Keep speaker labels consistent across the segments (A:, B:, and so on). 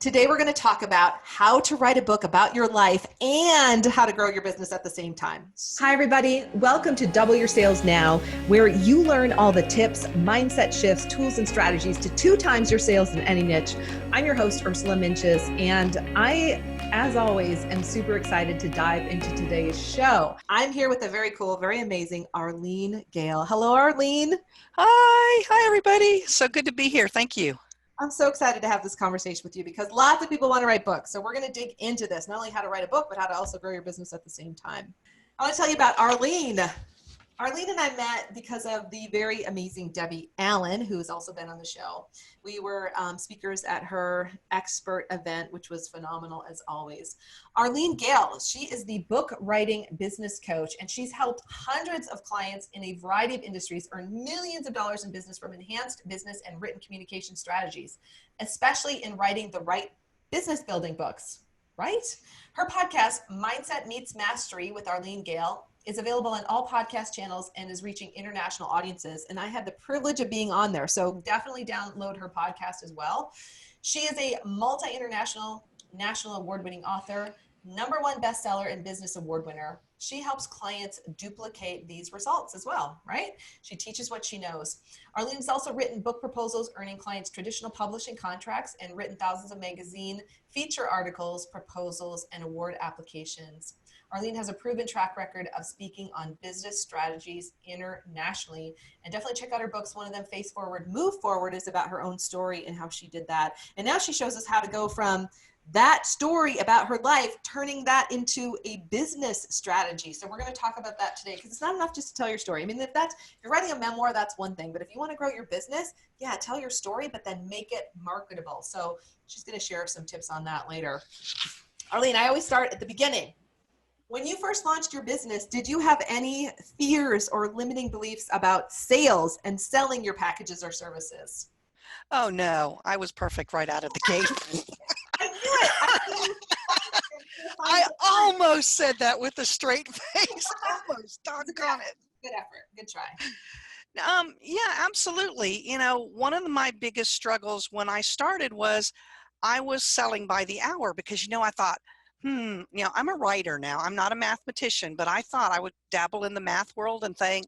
A: Today we're going to talk about how to write a book about your life and how to grow your business at the same time. Hi everybody, welcome to Double Your Sales Now, where you learn all the tips, mindset shifts, tools, and strategies to 2 times your sales in any niche. I'm your host, Ursula Mentjes, and I, as always, am super excited to dive into today's show. I'm here with a very cool, very amazing Arlene Gale. Hello, Arlene.
B: Hi everybody. So good to be here. Thank you.
A: I'm so excited to have this conversation with you because lots of people want to write books. So we're going to dig into this, not only how to write a book, but how to also grow your business at the same time. I want to tell you about Arlene. Arlene and I met because of the very amazing Debbie Allen, who has also been on the show. We were speakers at her expert event, which was phenomenal as always. Arlene Gale, she is the book writing business coach, and she's helped hundreds of clients in a variety of industries earn millions of dollars in business from enhanced business and written communication strategies, especially in writing the right business building books, right? Her podcast, Mindset Meets Mastery with Arlene Gale, is available on all podcast channels and is reaching international audiences. And I had the privilege of being on there. So definitely download her podcast as well. She is a multi-international, national award-winning author, #1 bestseller and business award winner. She helps clients duplicate these results as well, right? She teaches what she knows. Arlene has also written book proposals, earning clients traditional publishing contracts, and written thousands of magazine feature articles, proposals, and award applications. Arlene has a proven track record of speaking on business strategies internationally, and definitely check out her books. One of them, Face Forward, Move Forward, is about her own story and how she did that. And now she shows us how to go from that story about her life, turning that into a business strategy. So we're going to talk about that today, because it's not enough just to tell your story. I mean, if you're writing a memoir, that's one thing, but if you want to grow your business, yeah, tell your story, but then make it marketable. So she's going to share some tips on that later. Arlene, I always start at the beginning. When you first launched your business, did you have any fears or limiting beliefs about sales and selling your packages or services?
B: Oh no, I was perfect right out of the gate.
A: I knew it.
B: I almost said that with a straight face. Almost, doggone it.
A: Good effort. Good try.
B: Yeah, absolutely. You know, one of my biggest struggles when I started was I was selling by the hour because, I thought, I'm a writer now. I'm not a mathematician, but I thought I would dabble in the math world and think,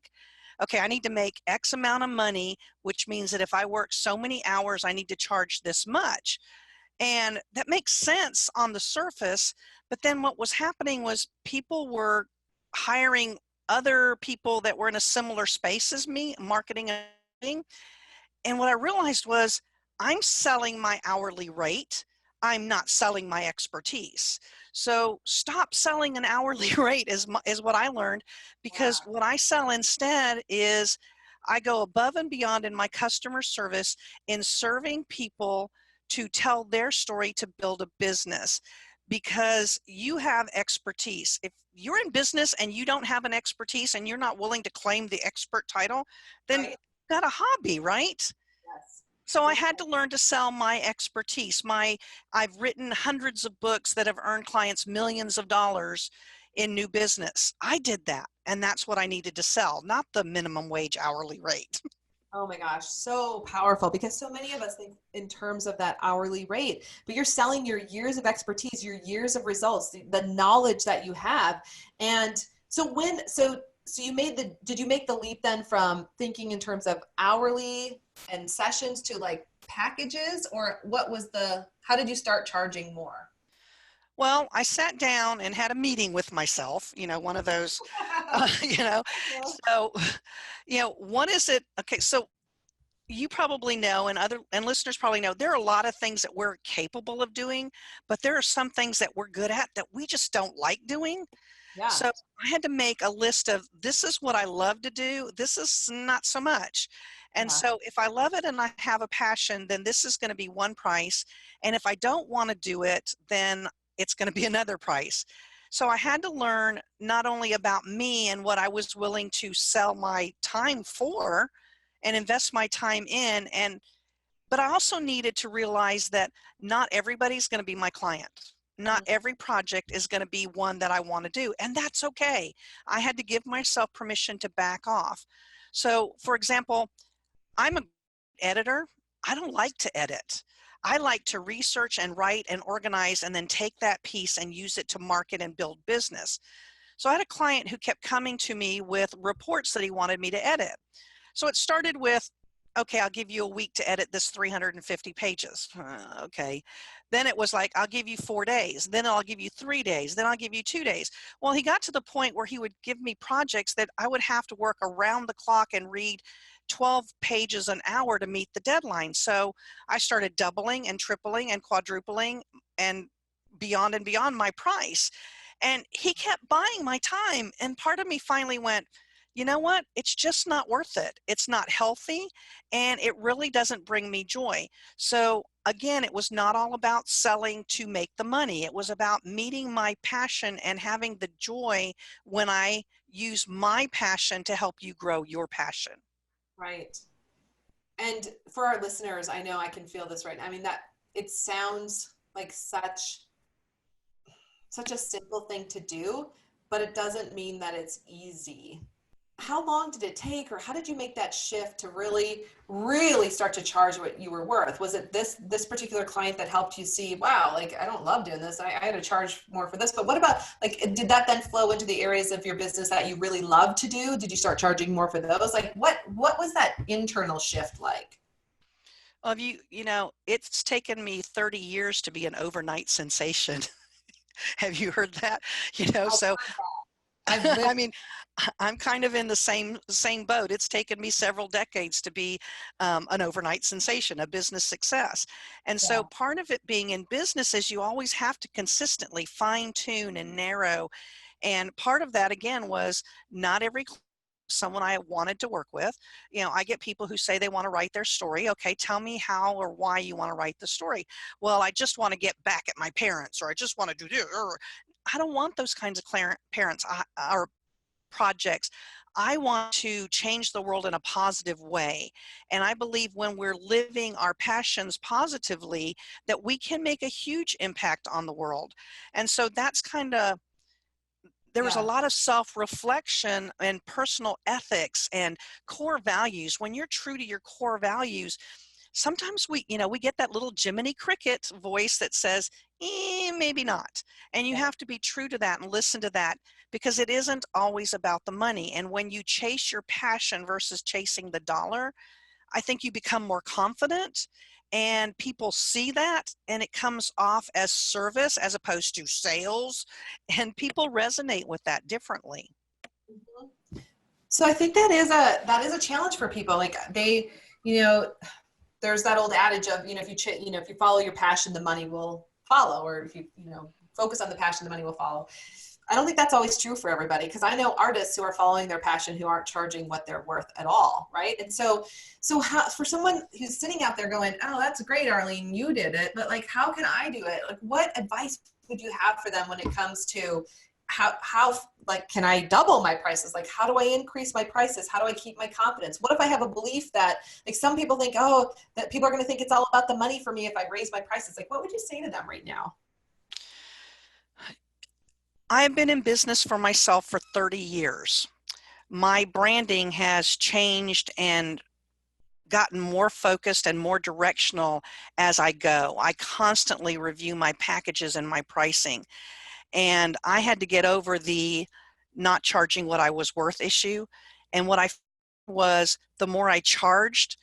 B: okay, I need to make X amount of money, which means that if I work so many hours, I need to charge this much. And that makes sense on the surface. But then what was happening was people were hiring other people that were in a similar space as me, marketing and marketing. And what I realized was I'm selling my hourly rate. I'm not selling my expertise. So stop selling an hourly rate is what I learned, because what I sell instead is I go above and beyond in my customer service in serving people to tell their story to build a business, because you have expertise. If you're in business and you don't have an expertise and you're not willing to claim the expert title, then you've got a hobby, right?
A: Yes.
B: So I had to learn to sell my expertise. I've written hundreds of books that have earned clients millions of dollars in new business. I did that, and that's what I needed to sell, not the minimum wage hourly rate.
A: Oh my gosh, so powerful, because so many of us think in terms of that hourly rate, but you're selling your years of expertise, your years of results, the knowledge that you have. And so did you make the leap then from thinking in terms of hourly and sessions to like packages, or how did you start charging more?
B: Well, I sat down and had a meeting with myself, one of those, so, what is it? Okay. So you probably know, and listeners probably know, there are a lot of things that we're capable of doing, but there are some things that we're good at that we just don't like doing.
A: Yeah.
B: So I had to make a list of, this is what I love to do. This is not so much. And so if I love it and I have a passion, then this is going to be one price. And if I don't want to do it, then it's going to be another price. So I had to learn not only about me and what I was willing to sell my time for and invest my time in, but I also needed to realize that not everybody's going to be my client. Not every project is going to be one that I want to do, and that's okay. I had to give myself permission to back off. So, for example, I'm an editor. I don't like to edit. I like to research and write and organize and then take that piece and use it to market and build business. So I had a client who kept coming to me with reports that he wanted me to edit. So it started with, okay, I'll give you a week to edit this 350 pages. Okay. Then it was like, I'll give you 4 days. Then I'll give you 3 days. Then I'll give you 2 days. Well, he got to the point where he would give me projects that I would have to work around the clock and read 12 pages an hour to meet the deadline. So I started doubling and tripling and quadrupling and beyond my price. And he kept buying my time. And part of me finally went, you know what? It's just not worth it. It's not healthy, and it really doesn't bring me joy. So again, it was not all about selling to make the money. It was about meeting my passion and having the joy when I use my passion to help you grow your passion.
A: Right. And for our listeners, I know I can feel this right now. I mean, that it sounds like such a simple thing to do, but it doesn't mean that it's easy. How long did it take, or how did you make that shift to really, really start to charge what you were worth? Was it this particular client that helped you see, wow, like I don't love doing this. I had to charge more for this. But what about, like, did that then flow into the areas of your business that you really love to do? Did you start charging more for those? Like what was that internal shift like?
B: Well, you know, it's taken me 30 years to be an overnight sensation. Have you heard that? You know, so
A: I've
B: I
A: lived.
B: mean, I'm kind of in the same boat. It's taken me several decades to be an overnight sensation, a business success. And so
A: Yeah.
B: part of it being in business is you always have to consistently fine tune and narrow. And part of that, again, was not every someone I wanted to work with. You know, I get people who say they want to write their story. Okay, tell me how or why you want to write the story. Well, I just want to get back at my parents, or I just want to do this. Or I don't want those kinds of parents or projects. I want to change the world in a positive way. And I believe when we're living our passions positively, that we can make a huge impact on the world. And so that's kind of, there was a
A: Yeah.
B: lot of self-reflection and personal ethics and core values. When you're true to your core values, sometimes we get that little Jiminy Cricket voice that says, maybe not. And you
A: Yeah.
B: have to be true to that and listen to that, because it isn't always about the money. And when you chase your passion versus chasing the dollar, I think you become more confident, and people see that, and it comes off as service as opposed to sales, and people resonate with that differently.
A: Mhm. So I think that is a challenge for people. Like you know, there's that old adage of, if you follow your passion, the money will follow, or if you focus on the passion, the money will follow. I don't think that's always true for everybody, because I know artists who are following their passion who aren't charging what they're worth at all, right? And so how, for someone who's sitting out there going, oh, that's great, Arlene, you did it, but like, how can I do it? Like, what advice would you have for them when it comes to how like, can I double my prices? Like, how do I increase my prices? How do I keep my confidence? What if I have a belief that, like, some people think, oh, that people are going to think it's all about the money for me if I raise my prices? Like, what would you say to them right now?
B: I've been in business for myself for 30 years. My branding has changed and gotten more focused and more directional as I go. I constantly review my packages and my pricing. And I had to get over the not charging what I was worth issue. And what I was, the more I charged,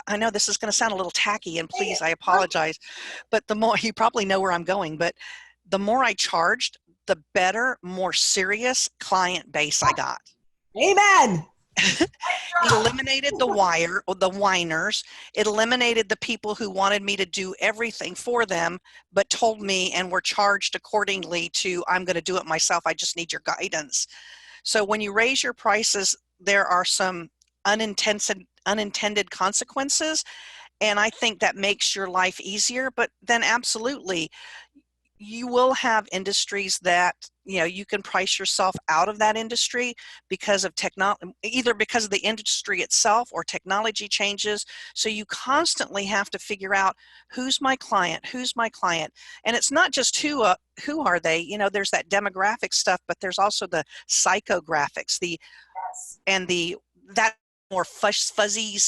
B: I know this is going to sound a little tacky, and please, I apologize, but the more, you probably know where I'm going, but the more I charged, the better, more serious client base I got.
A: Amen.
B: It eliminated the wire or the whiners. It eliminated the people who wanted me to do everything for them, but told me and were charged accordingly to, I'm going to do it myself. I just need your guidance. So when you raise your prices, there are some unintended consequences. And I think that makes your life easier. But then absolutely, you will have industries that, you can price yourself out of that industry because of technology, either because of the industry itself or technology changes. So you constantly have to figure out, who's my client, and it's not just who are they. There's that demographic stuff, but there's also the psychographics,
A: Yes.
B: and that more fuzzy,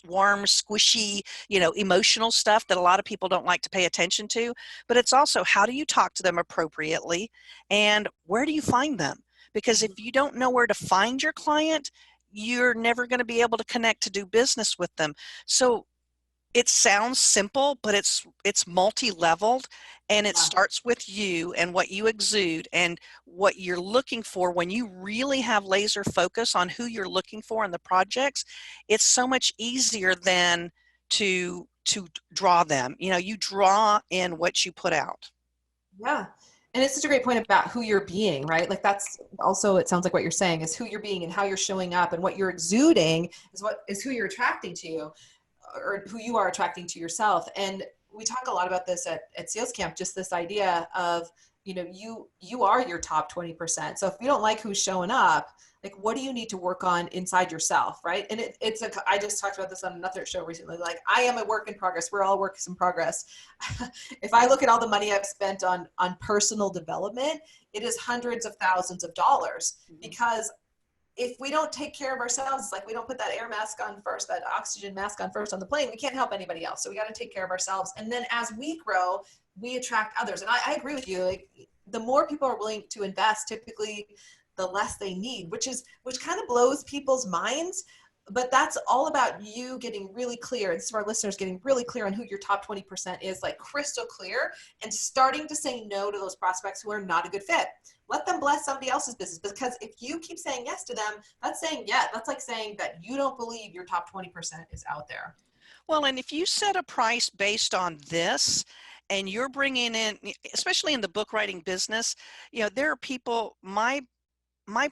B: warm, squishy, emotional stuff that a lot of people don't like to pay attention to. But it's also, how do you talk to them appropriately, and where do you find them? Because if you don't know where to find your client, you're never going to be able to connect to do business with them. So it sounds simple, but it's multi-leveled, and it
A: Yeah.
B: starts with you and what you exude and what you're looking for. When you really have laser focus on who you're looking for in the projects, it's so much easier than to draw them. You draw in what you put out.
A: Yeah. And it's such a great point about who you're being, right? Like that's also, it sounds like what you're saying is who you're being and how you're showing up, and what you're exuding is who you're attracting to you, or who you are attracting to yourself. And we talk a lot about this at sales camp, just this idea of, you are your top 20%. So if you don't like who's showing up, like, what do you need to work on inside yourself, right? And I just talked about this on another show recently. Like, I am a work in progress. We're all works in progress. If I look at all the money I've spent on personal development, it is hundreds of thousands of dollars, because if we don't take care of ourselves, like we don't put that air mask on first, that oxygen mask on first on the plane, we can't help anybody else. So we got to take care of ourselves. And then as we grow, we attract others. And I agree with you. Like, the more people are willing to invest, typically the less they need, which kind of blows people's minds. But that's all about you getting really clear. And some of our listeners getting really clear on who your top 20% is, like crystal clear, and starting to say no to those prospects who are not a good fit. Let them bless somebody else's business, because if you keep saying yes to them, that's saying yes. That's like saying that you don't believe your top 20% is out there.
B: Well, and if you set a price based on this, and you're bringing in, especially in the book writing business, there are people, my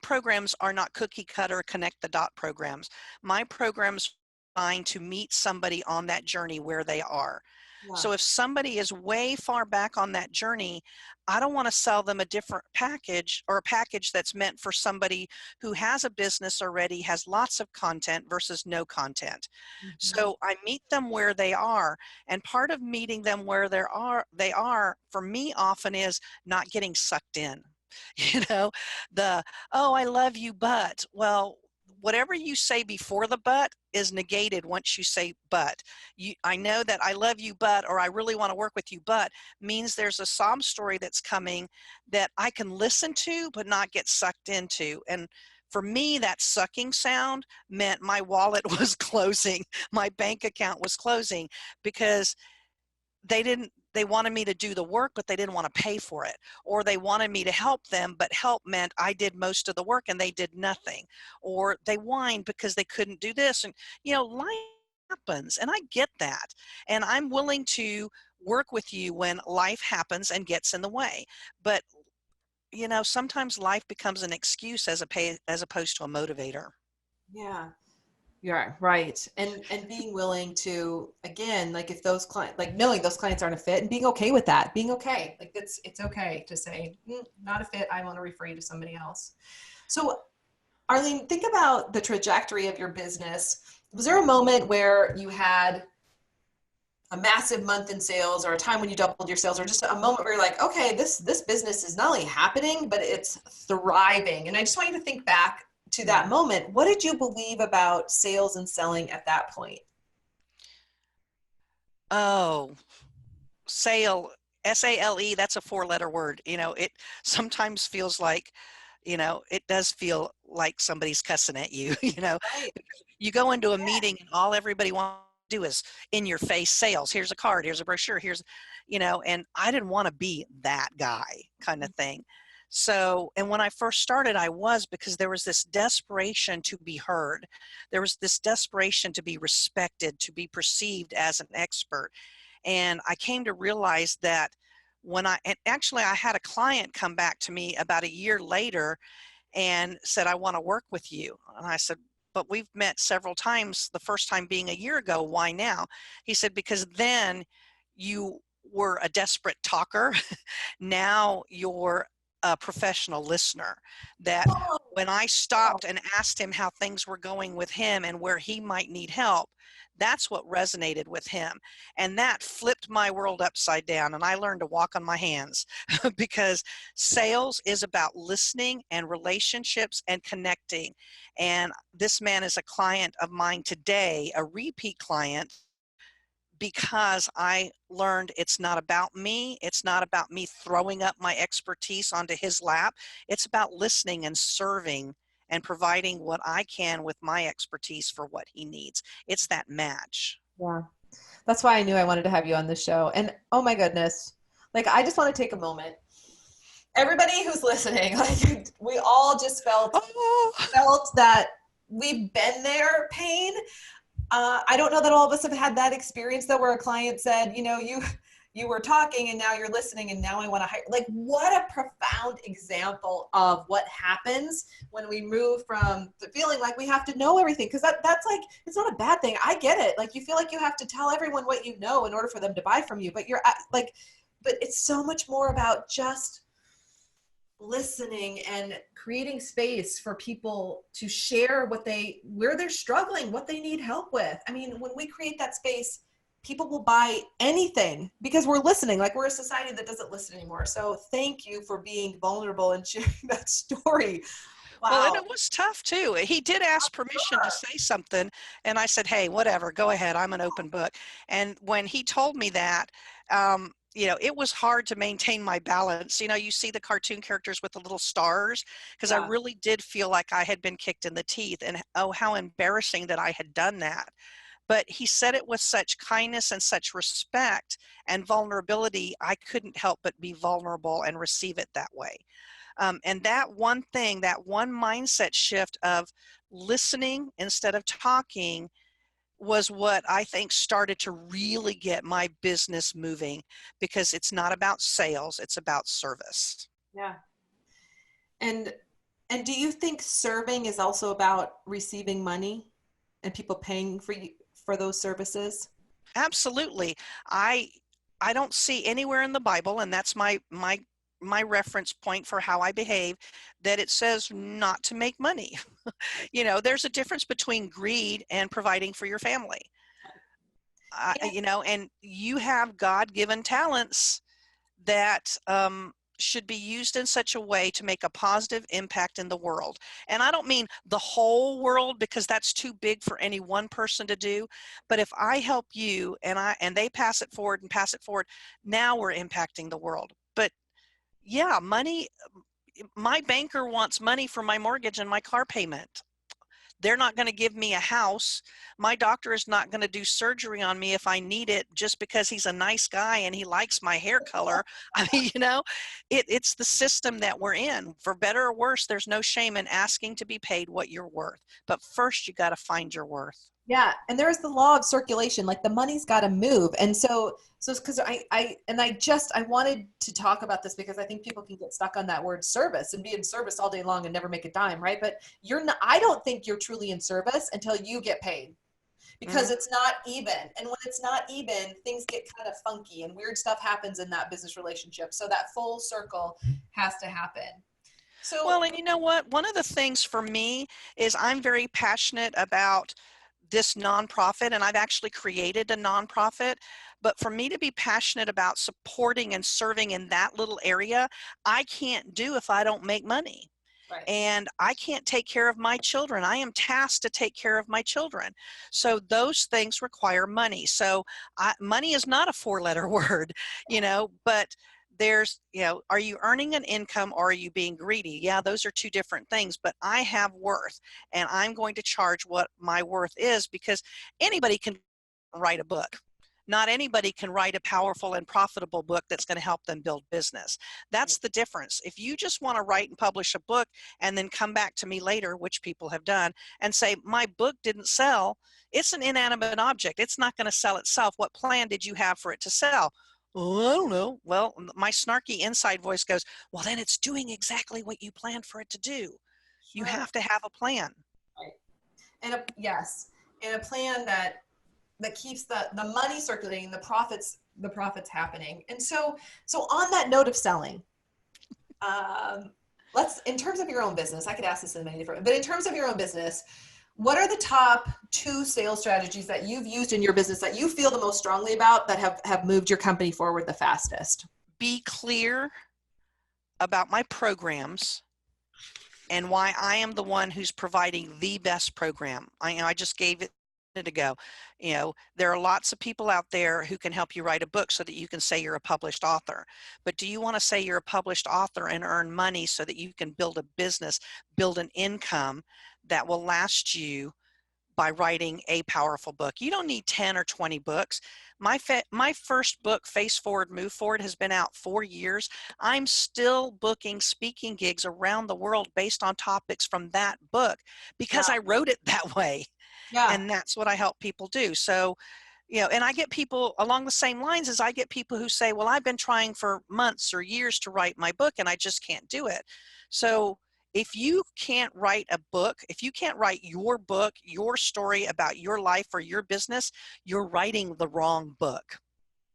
B: programs are not cookie cutter connect the dot programs. My programs are designed to meet somebody on that journey where they are.
A: Yeah.
B: So if somebody is way far back on that journey, I don't want to sell them a different package, or a package that's meant for somebody who has a business already, has lots of content versus no content.
A: Mm-hmm.
B: So I meet them where they are. And part of meeting them where they are for me often is not getting sucked in. Oh, I love you, but, well, whatever you say before the but is negated once you say but. I know that I love you, but, or I really want to work with you, but, means there's a sob story that's coming that I can listen to but not get sucked into. And for me, that sucking sound meant my wallet was closing, my bank account was closing, because they wanted me to do the work, but they didn't want to pay for it. Or they wanted me to help them, but help meant I did most of the work and they did nothing. Or they whined because they couldn't do this. And, life happens, and I get that. And I'm willing to work with you when life happens and gets in the way. But, sometimes life becomes an excuse as opposed to a motivator.
A: Yeah. You're right. And being willing to, again, like, if those clients, like, knowing those clients aren't a fit, and being okay with that, being okay. Like, it's okay to say, not a fit. I want to refer you to somebody else. So Arlene, think about the trajectory of your business. Was there a moment where you had a massive month in sales, or a time when you doubled your sales, or just a moment where you're like, okay, this business is not only happening, but it's thriving? And I just want you to think back to that moment. What did you believe about sales and selling at that point?
B: Oh, sale, SALE, that's a 4-letter word. It sometimes feels like, it does feel like somebody's cussing at you.
A: Right.
B: You go into a meeting and all everybody wants to do is in your face sales. Here's a card, here's a brochure, and I didn't want to be that guy kind of thing. So, and when I first started, because there was this desperation to be heard. There was this desperation to be respected, to be perceived as an expert. And I came to realize that and actually I had a client come back to me about a year later and said, I want to work with you. And I said, but we've met several times, the first time being a year ago. Why now? He said, because then you were a desperate talker. Now you're a professional listener, that
A: Oh,
B: when I
A: wow.
B: stopped and asked him how things were going with him and where he might need help, that's what resonated with him. And that flipped my world upside down. And I learned to walk on my hands because sales is about listening and relationships and connecting. And this man is a client of mine today, a repeat client, because I learned it's not about me. It's not about me throwing up my expertise onto his lap. It's about listening and serving and providing what I can with my expertise for what he needs. It's that match.
A: Yeah. That's why I knew I wanted to have you on the show. And oh my goodness, like I just want to take a moment. Everybody who's listening, like we all just
B: Oh,
A: felt that we've been there pain. I don't know that all of us have had that experience though, where a client said, you were talking and now you're listening and now I want to hire. Like what a profound example of what happens when we move from the feeling like we have to know everything. Cause that's like, it's not a bad thing. I get it. Like you feel like you have to tell everyone what you know in order for them to buy from you, but but it's so much more about just listening and creating space for people to share where they're struggling, what they need help with. I mean, when we create that space, people will buy anything because we're listening. Like we're a society that doesn't listen anymore. So thank you for being vulnerable and sharing that story.
B: well, and
A: Wow.
B: it was tough too. He did ask permission to say something, and I said, "Hey, whatever, go ahead. I'm an open book." And when he told me that, it was hard to maintain my balance. You see the cartoon characters with the little stars, because I
A: Yeah.
B: really did feel like I had been kicked in the teeth, and oh, how embarrassing that I had done that. But he said it with such kindness and such respect and vulnerability. I couldn't help but be vulnerable and receive it that way. And that one thing, that one mindset shift of listening instead of talking, was what I think started to really get my business moving, because it's not about sales, it's about service.
A: Yeah. And and do you think serving is also about receiving money and people paying for you for those services?
B: Absolutely. I I don't see anywhere in the Bible, and that's my reference point for how I behave, that it says not to make money. There's a difference between greed and providing for your family.
A: Yeah.
B: And you have God-given talents that should be used in such a way to make a positive impact in the world. And I don't mean the whole world, because that's too big for any one person to do. But if I help you and they pass it forward and pass it forward, now we're impacting the world. But yeah, money, my banker wants money for my mortgage and my car payment. They're not going to give me a house. My doctor is not going to do surgery on me if I need it just because he's a nice guy and he likes my hair color. I mean, it's the system that we're in. For better or worse, there's no shame in asking to be paid what you're worth. But first, you got to find your worth.
A: Yeah, and there's the law of circulation. Like the money's got to move, and so it's because I wanted to talk about this because I think people can get stuck on that word service and be in service all day long and never make a dime, right? But you're not. I don't think you're truly in service until you get paid, because
B: Mhm.
A: it's not even. And when it's not even, things get kind of funky and weird stuff happens in that business relationship. So that full circle has to happen. So
B: Well, and you know what? One of the things for me is I'm very passionate about this nonprofit, and I've actually created a nonprofit. But for me to be passionate about supporting and serving in that little area, I can't do if I don't make money.
A: right,
B: And I can't take care of my children. I am tasked to take care of my children. So those things require money. So money is not a four-letter word, but are you earning an income or are you being greedy? Yeah, those are two different things, but I have worth, and I'm going to charge what my worth is, because anybody can write a book. Not anybody can write a powerful and profitable book that's going to help them build business. That's the difference. If you just want to write and publish a book and then come back to me later, which people have done, and say, my book didn't sell, it's an inanimate object. It's not going to sell itself. What plan did you have for it to sell? Oh, I don't know. Well, my snarky inside voice goes, well, then it's doing exactly what you planned for it to do. You
A: sure.
B: have to have a plan.
A: Right. Yes, and a plan that keeps the money circulating, the profits happening. And so on that note of selling, In terms of your own business, I could ask this in many different, but in terms of your own business, what are the top 2 sales strategies that you've used in your business that you feel the most strongly about that have moved your company forward the fastest?
B: Be clear about my programs and why I am the one who's providing the best program. I just gave it a minute ago. There are lots of people out there who can help you write a book so that you can say you're a published author. But do you want to say you're a published author and earn money so that you can build a business, build an income that will last you by writing a powerful book? You don't need 10 or 20 books. My first book, Face Forward, Move Forward, has been out 4 years. I'm still booking speaking gigs around the world based on topics from that book because
A: Yeah.
B: I wrote it that way.
A: Yeah.
B: And that's what I help people do. So, and I get people along the same lines as I get people who say, well, I've been trying for months or years to write my book and I just can't do it. So if you can't write a book, if you can't write your book, your story about your life or your business, you're writing the wrong book.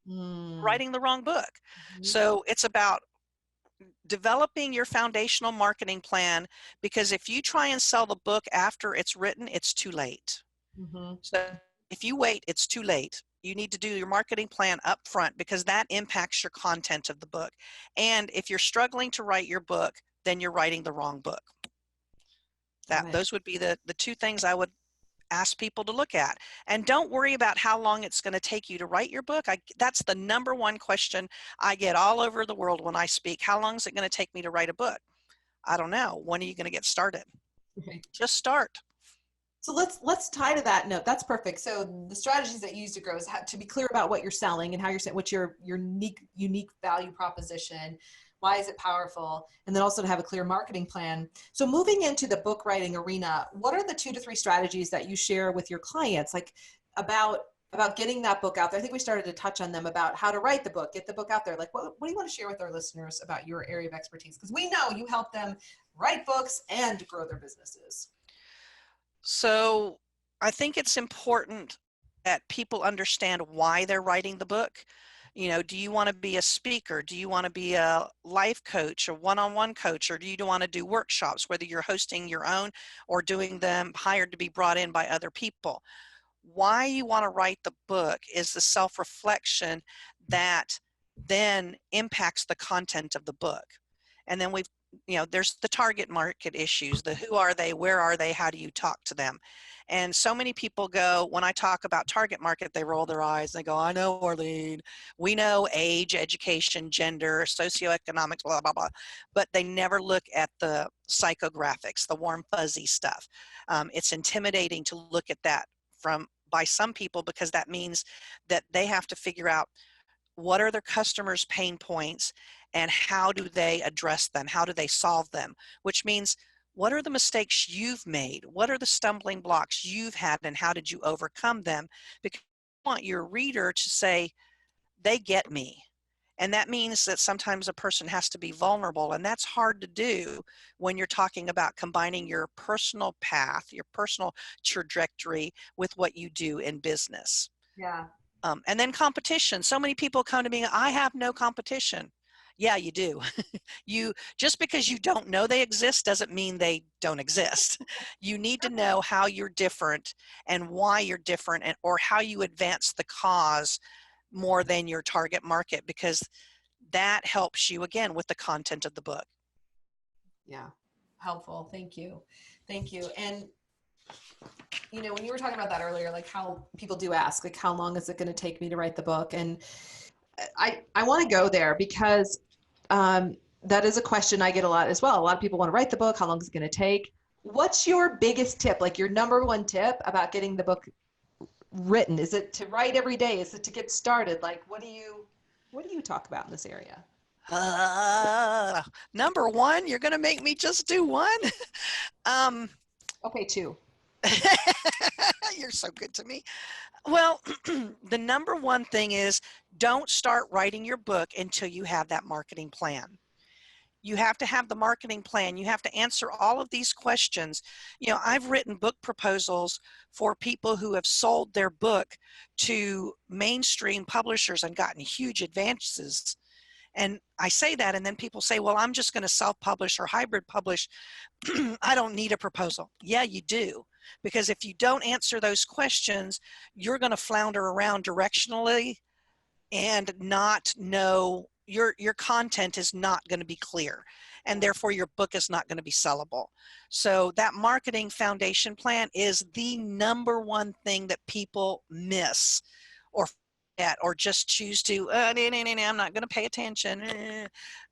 A: Mm.
B: Writing the wrong book.
A: Mhm.
B: So it's about developing your foundational marketing plan, because if you try and sell the book after it's written, it's too late.
A: Mhm.
B: So if you wait, it's too late. You need to do your marketing plan up front because that impacts your content of the book. And if you're struggling to write your book, then you're writing the wrong book.
A: Got it.
B: Those would be the 2 things I would ask people to look at. And don't worry about how long it's going to take you to write your book. That's the number one question I get all over the world when I speak. How long is it going to take me to write a book? I don't know. When are you going to get started?
A: Okay.
B: Just start.
A: So let's tie to that note. That's perfect. So the strategies that you use to grow is to be clear about what you're selling and how you're saying what's your unique value proposition. Why is it powerful? And then also to have a clear marketing plan. So moving into the book writing arena, what are the 2 to 3 strategies that you share with your clients, like about getting that book out there? I think we started to touch on them about how to write the book, get the book out there. Like, what do you want to share with our listeners about your area of expertise? Because we know you help them write books and grow their businesses.
B: So I think it's important that people understand why they're writing the book. Do you want to be a speaker? Do you want to be a life coach, a one-on-one coach, or do you want to do workshops, whether you're hosting your own or doing them hired to be brought in by other people? Why you want to write the book is the self-reflection that then impacts the content of the book. And then there's the target market issues, the who are they, where are they, how do you talk to them? And so many people go, when I talk about target market, they roll their eyes and they go, I know, Arlene, we know age, education, gender, socioeconomics, blah, blah, blah. But they never look at the psychographics, the warm, fuzzy stuff. It's intimidating to look at that by some people, because that means that they have to figure out what are their customers' pain points and how do they address them? How do they solve them? Which means, what are the mistakes you've made? What are the stumbling blocks you've had and how did you overcome them? Because you want your reader to say, they get me. And that means that sometimes a person has to be vulnerable, and that's hard to do when you're talking about combining your personal path, your personal trajectory with what you do in business.
A: Yeah.
B: And then competition. So many people come to me, I have no competition. Yeah, you do. Just because you don't know they exist doesn't mean they don't exist. You need to know how you're different and why you're different, or how you advance the cause more than your target market, because that helps you again with the content of the book.
A: Yeah. Helpful. Thank you. Thank you. And when you were talking about that earlier, like how people do ask, like, how long is it going to take me to write the book? And I want to go there because that is a question I get a lot as well. A lot of people want to write the book. How long is it going to take? What's your biggest tip? Like your number one tip about getting the book written? Is it to write every day? Is it to get started? Like, what do you talk about in this area?
B: Number one, you're going to make me just do one.
A: Okay, 2.
B: You're so good to me. Well, the number one thing is, don't start writing your book until you have that marketing plan. You have to have the marketing plan. You have to answer all of these questions. I've written book proposals for people who have sold their book to mainstream publishers and gotten huge advances. And I say that, and then people say, well, I'm just going to self-publish or hybrid publish. I don't need a proposal. Yeah, you do. Because if you don't answer those questions, you're going to flounder around directionally and not know your content is not going to be clear, and therefore your book is not going to be sellable. So that marketing foundation plan is the number one thing that people miss or forget, or just choose to I'm not going to pay attention.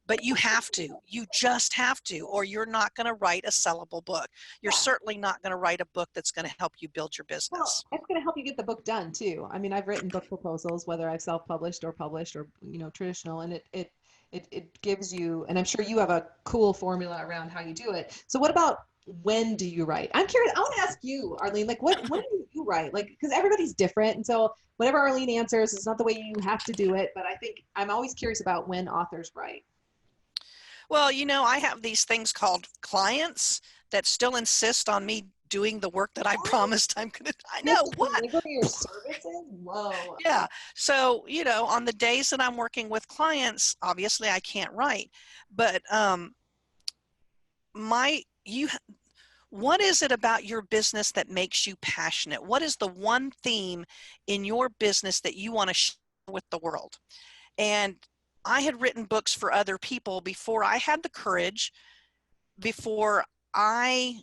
B: But you have to. You just have to, or you're not going to write a sellable book. You're certainly not going to write a book that's going to help you build your
A: Well,
B: business.
A: it's going to help you get the book done too. I mean, I've written book proposals, whether I've self-published or published or, traditional, and it gives you, and I'm sure you have a cool formula around how you do it. So what about when do you write? I'm curious. I want to ask you, Arlene, like when do you write? Like, because everybody's different. And so whatever Arlene answers, it's not the way you have to do it, but I think I'm always curious about when authors write.
B: Well, I have these things called clients that still insist on me doing the work that I
A: What?
B: promised I'm going to. I
A: You have
B: know
A: to
B: what.
A: deliver your services? Whoa.
B: Yeah. So, on the days that I'm working with clients, obviously I can't write, but my you what is it about your business that makes you passionate? What is the one theme in your business that you want to share with the world? And I had written books for other people before I had the courage, before I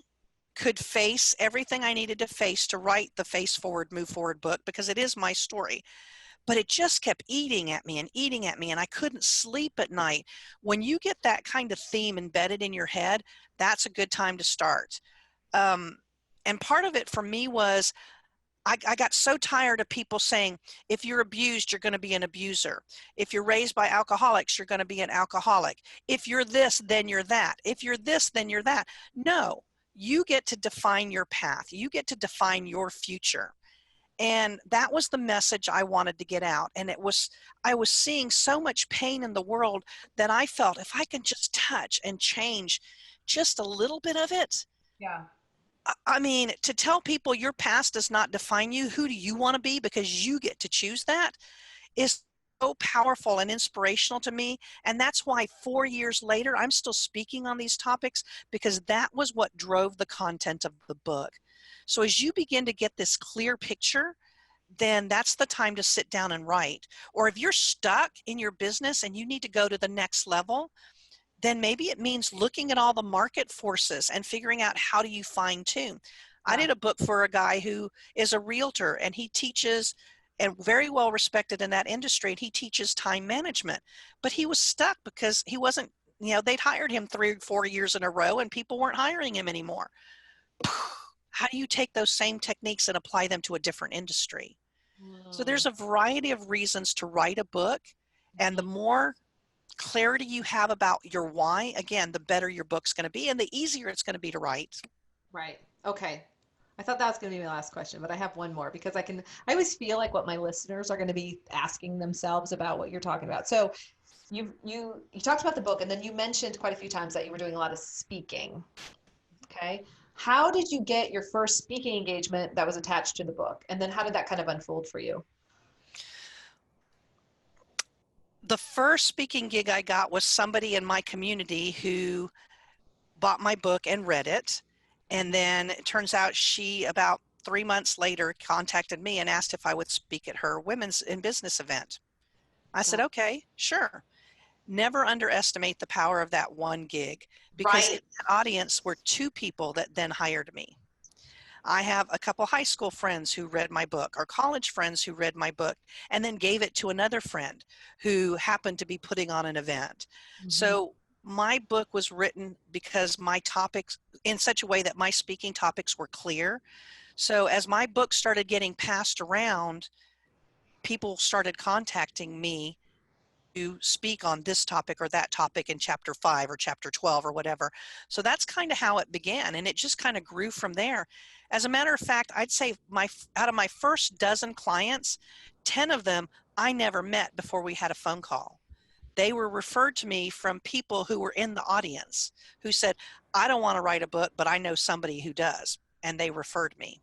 B: could face everything I needed to face to write the Face Forward, Move Forward book, because it is my story. But it just kept eating at me and eating at me, and I couldn't sleep at night. When you get that kind of theme embedded in your head, that's a good time to start. Um, and part of it for me was I got so tired of people saying, if you're abused, you're going to be an abuser. If you're raised by alcoholics, you're going to be an alcoholic. If you're this, then you're that. If you're this, then you're that. No, you get to define your path. You get to define your future. And that was the message I wanted to get out. And I was seeing so much pain in the world that I felt if I can just touch and change just a little bit of it.
A: Yeah.
B: I mean, to tell people your past does not define you, who do you want to be because you get to choose that, is so powerful and inspirational to me. And that's why 4 years later, I'm still speaking on these topics, because that was what drove the content of the book. So as you begin to get this clear picture, then that's the time to sit down and write. Or if you're stuck in your business and you need to go to the next level, then maybe it means looking at all the market forces and figuring out how do you fine tune. I
A: Yeah.
B: did a book for a guy who is a realtor, and he teaches, and very well respected in that industry, and he teaches time management. But he was stuck because he wasn't, they'd hired him 3 or 4 years in a row and people weren't hiring him anymore. How do you take those same techniques and apply them to a different industry? So
A: Mm.
B: there's a variety of reasons to write a book, and the more clarity you have about your why, again, the better your book's going to be and the easier it's going to be to write.
A: Right. Okay. I thought that was going to be my last question, but I have one more because I always feel like what my listeners are going to be asking themselves about what you're talking about. So you talked about the book, and then you mentioned quite a few times that you were doing a lot of speaking. Okay. How did you get your first speaking engagement that was attached to the book? And then how did that kind of unfold for you?
B: The first speaking gig I got was somebody in my community who bought my book and read it. And then it turns out she, about 3 months later, contacted me and asked if I would speak at her women's in business event. I said, okay, sure. Never underestimate the power of that one gig, because in
A: Right.
B: that audience were 2 people that then hired me. I have a couple high school friends who read my book, or college friends who read my book and then gave it to another friend who happened to be putting on an event.
A: Mhm.
B: So my book was written because my topics, in such a way that my speaking topics were clear. So as my book started getting passed around, people started contacting me to speak on this topic or that topic in chapter 5 or chapter 12 or whatever. So that's kind of how it began, and it just kind of grew from there. As a matter of fact, I'd say out of my first dozen clients, 10 of them I never met before we had a phone call. They were referred to me from people who were in the audience who said, I don't want to write a book, but I know somebody who does. And they referred me.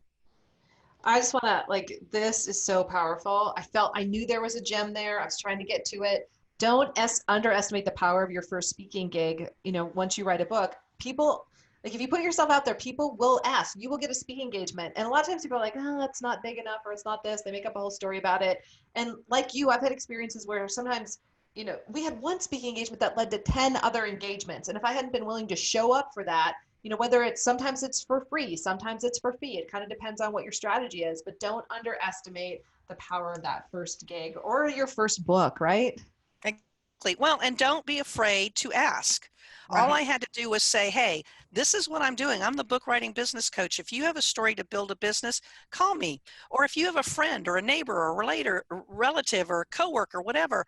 A: I just want to, like, this is so powerful. I knew there was a gem there. I was trying to get to it. don't underestimate the power of your first speaking gig. You know, once you write a book, people, like if you put yourself out there, people will ask. You will get a speaking engagement. And a lot of times people are like, oh, it's not big enough or it's not this. They make up a whole story about it. And like you, I've had experiences where sometimes, you know, we had one speaking engagement that led to 10 other engagements. And if I hadn't been willing to show up for that, you know, whether it's sometimes it's for free, sometimes it's for fee. It kind of depends on what your strategy is, but don't underestimate the power of that first gig or your first book, right?
B: Exactly. Well, and don't be afraid to ask. All
A: Right.
B: I had to do was say, hey, this is what I'm doing. I'm the book writing business coach. If you have a story to build a business, call me. Or if you have a friend or a neighbor or a relative or a coworker, whatever,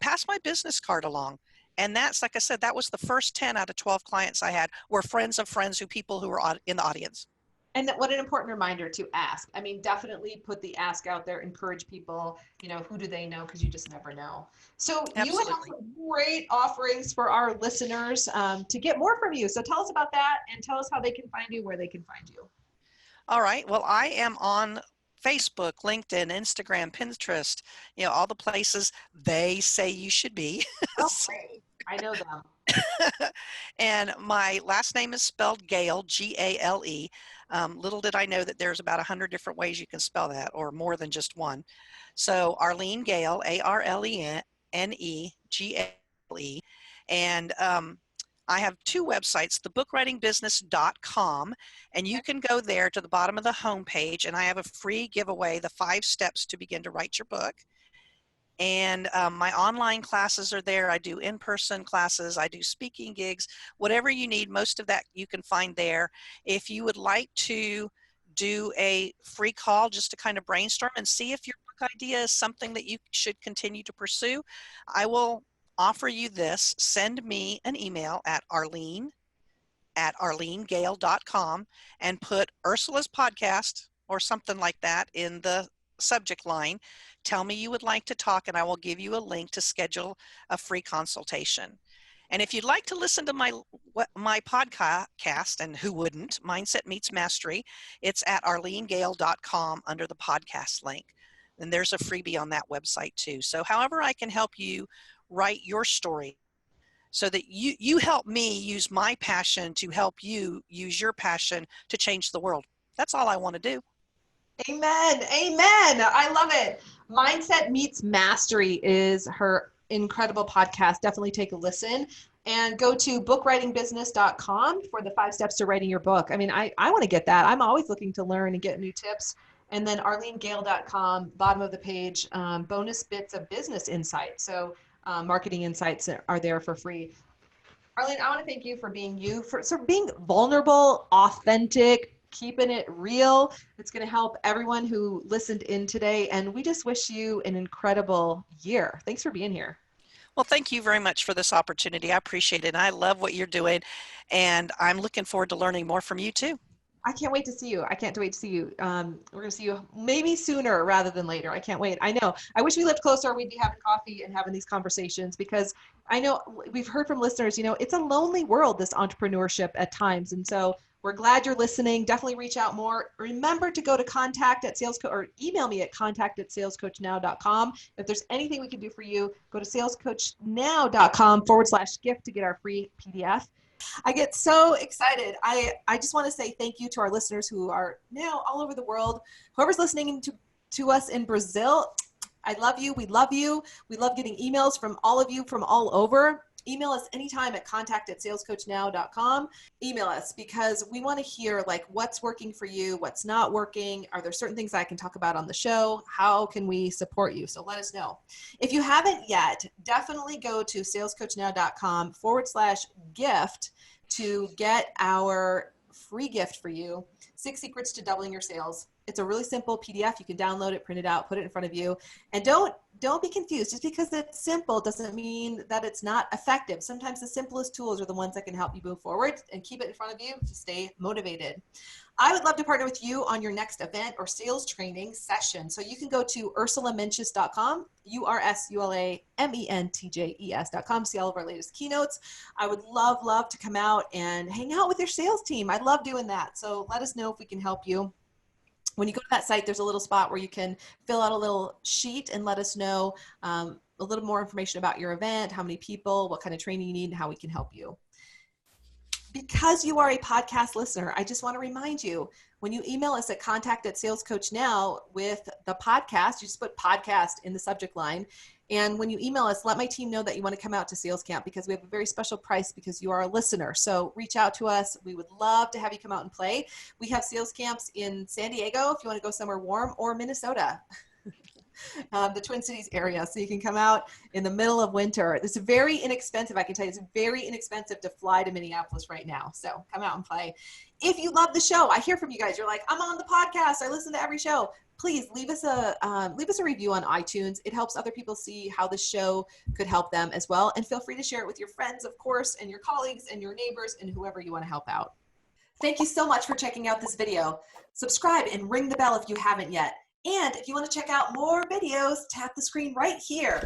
B: pass my business card along. And that's, like I said, that was the first 10 out of 12 clients I had were friends of friends people who were in the audience.
A: And what an important reminder to ask. I mean, definitely put the ask out there, encourage people, you know, who do they know? Because you just never know. So you have
B: Absolutely.
A: some great offerings for our listeners to get more from you. So tell us about that and tell us how they can find you, where they can find you.
B: All right. Well, I am on Facebook, LinkedIn, Instagram, Pinterest, you know, all the places they say you should be.
A: Oh, great. I know them.
B: And my last name is spelled Gale, Gale. Little did I know that there's about 100 different ways you can spell that, or more than just one. So Arlene Gale, ARLENEGALE. And I have two websites, thebookWritingBusiness.com, and you can go there to the bottom of the homepage, and I have a free giveaway, the 5 steps to begin to write your book. And my online classes are there. I do in-person classes. I do speaking gigs, whatever you need. Most of that you can find there. If you would like to do a free call just to kind of brainstorm and see if your book idea is something that you should continue to pursue, I will offer you this. Send me an email at arlenegale.com and put Ursula's podcast or something like that in the subject line. Tell me you would like to talk, and I will give you a link to schedule a free consultation. And if you'd like to listen to my podcast, and who wouldn't, Mindset Meets Mastery, it's at arlenegale.com under the podcast link. And there's a freebie on that website too. So however I can help you write your story so that you help me use my passion to help you use your passion to change the world. That's all I want to do.
A: Amen. Amen. I love it. Mindset Meets Mastery is her incredible podcast. Definitely take a listen and go to bookwritingbusiness.com for the 5 steps to writing your book. I mean, I want to get that. I'm always looking to learn and get new tips. And then arlenegale.com, bottom of the page, bonus bits of business insight. So marketing insights are there for free. Arlene, I want to thank you for being you, for being vulnerable, authentic, keeping it real. It's going to help everyone who listened in today. And we just wish you an incredible year. Thanks for being here.
B: Well, thank you very much for this opportunity. I appreciate it. And I love what you're doing. And I'm looking forward to learning more from you too.
A: I can't wait to see you. I can't wait to see you. We're going to see you maybe sooner rather than later. I can't wait. I know. I wish we lived closer. We'd be having coffee and having these conversations, because I know we've heard from listeners, you know, it's a lonely world, this entrepreneurship at times. And so we're glad you're listening. Definitely reach out more. Remember to go to or email me at contact@salescoachnow.com. If there's anything we can do for you, go to salescoachnow.com/gift to get our free PDF. I get so excited. I just want to say thank you to our listeners who are now all over the world. Whoever's listening to us in Brazil, I love you. We love you. We love getting emails from all of you from all over. Email us anytime at contact@salescoachnow.com. Email us because we want to hear like what's working for you, what's not working. Are there certain things I can talk about on the show? How can we support you? So let us know. If you haven't yet, definitely go to salescoachnow.com/gift to get our free gift for you, 6 Secrets to Doubling Your Sales. It's a really simple PDF. You can download it, print it out, put it in front of you. And don't be confused. Just because it's simple doesn't mean that it's not effective. Sometimes the simplest tools are the ones that can help you move forward, and keep it in front of you to stay motivated. I would love to partner with you on your next event or sales training session. So you can go to ursulamentjes.com, URSULAMENTJES.com, see all of our latest keynotes. I would love to come out and hang out with your sales team. I love doing that. So let us know if we can help you. When you go to that site, there's a little spot where you can fill out a little sheet and let us know a little more information about your event, how many people, what kind of training you need, and how we can help you. Because you are a podcast listener, I just want to remind you, when you email us at contact@salescoachnow with the podcast, you just put podcast in the subject line. And when you email us, let my team know that you want to come out to Sales Camp, because we have a very special price because you are a listener. So reach out to us. We would love to have you come out and play. We have sales camps in San Diego if you want to go somewhere warm, or Minnesota. The Twin Cities area. So you can come out in the middle of winter. It's very inexpensive. I can tell you, it's very inexpensive to fly to Minneapolis right now. So come out and play. If you love the show, I hear from you guys. You're like, I'm on the podcast. I listen to every show. Please leave us a review on iTunes. It helps other people see how the show could help them as well. And feel free to share it with your friends, of course, and your colleagues and your neighbors and whoever you want to help out. Thank you so much for checking out this video. Subscribe and ring the bell if you haven't yet. And if you want to check out more videos, tap the screen right here.